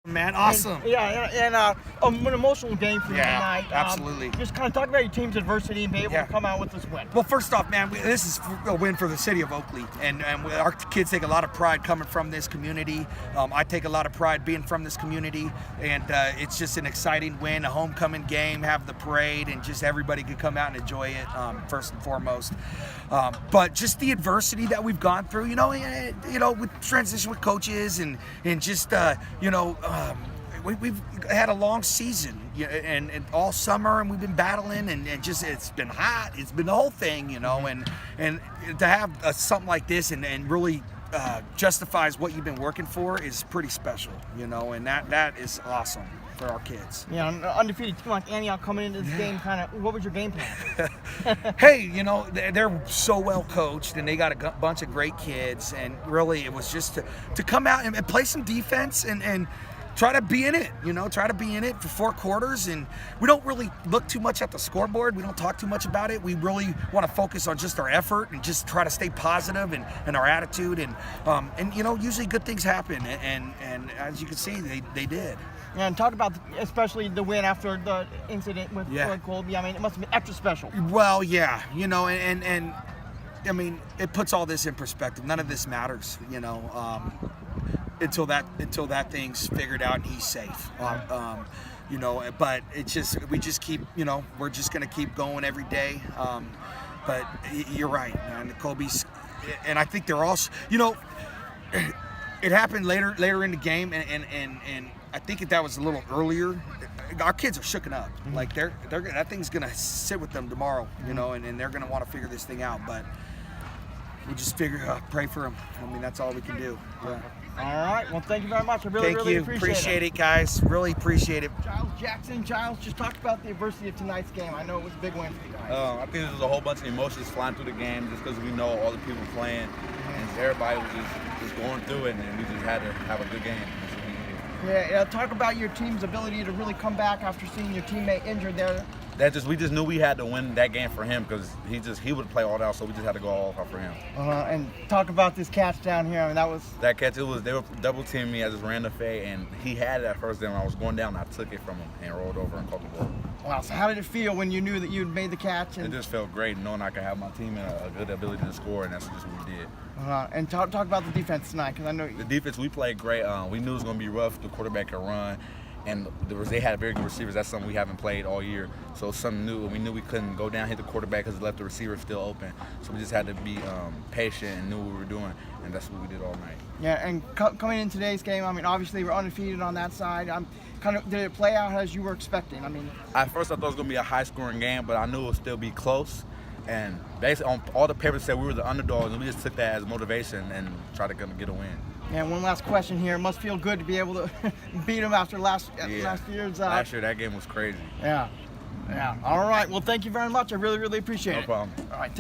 Man, awesome. And an emotional game for you tonight. Absolutely. Just kind of talk about your team's adversity and be able to come out with this win. Well, first off, man, this is a win for the city of Oakley, and our kids take a lot of pride coming from this community. I take a lot of pride being from this community, and it's just an exciting win, a homecoming game, have the parade, and just everybody could come out and enjoy it, first and foremost. But just the adversity that we've gone through, with transition with coaches and just, we've had a long season and all summer, and we've been battling, and just it's been hot. It's been the whole thing, and to have something like this and really justifies what you've been working for is pretty special, and that is awesome for our kids. Yeah, undefeated team like Antioch coming into this game, what was your game plan? Hey, they're so well coached, and they got a bunch of great kids, and really it was just to come out and play some defense and try to be in it, try to be in it for 4 quarters. And we don't really look too much at the scoreboard. We don't talk too much about it. We really want to focus on just our effort and just try to stay positive and our attitude. And usually good things happen. And as you can see, they did. And talk about especially the win after the incident with Colby. I mean, it must have been extra special. Well, yeah, and I mean, it puts all this in perspective. None of this matters, until that thing's figured out and he's safe. But it's just we just keep, we're just gonna keep going every day. But you're right, man. Colby's, and I think they're also, it happened later in the game, and I think that was a little earlier. Our kids are shooken up. Like they're that thing's gonna sit with them tomorrow, and they're gonna want to figure this thing out. But we just pray for them. I mean, that's all we can do. Yeah. All right. Well, thank you very much. I really appreciate it, guys. Really appreciate it. Giles Jackson. Giles, just talk about the adversity of tonight's game. I know it was a big win for you guys. I think there was a whole bunch of emotions flying through the game just because we know all the people playing, and everybody was just going through it, and we just had to have a good game. Yeah, talk about your team's ability to really come back after seeing your teammate injured there. We just knew we had to win that game for him because he would play all out, so we just had to go all out for him. And talk about this catch down here. I mean, that catch. They were double teaming me. I just ran the fade, and he had it at first. Then when I was going down, I took it from him and rolled over and caught the ball. Wow. So how did it feel when you knew that you'd made the catch? It just felt great knowing I could have my team and a good ability to score, and that's just what we did. And talk about the defense tonight, because I know the defense we played great. We knew it was going to be rough. The quarterback could run. And they had very good receivers. That's something we haven't played all year. So something new. We knew we couldn't go down, hit the quarterback because it left the receiver still open. So we just had to be patient and knew what we were doing, and that's what we did all night. Yeah, and coming in today's game, I mean, obviously we're undefeated on that side. Did it play out as you were expecting? I mean, at first I thought it was going to be a high-scoring game, but I knew it would still be close. And basically, on all the papers said we were the underdogs, and we just took that as motivation and tried to get a win. And one last question here. It must feel good to be able to beat them after last year's. Last year, that game was crazy. Yeah. All right. Well, thank you very much. I really appreciate it. No problem. All right.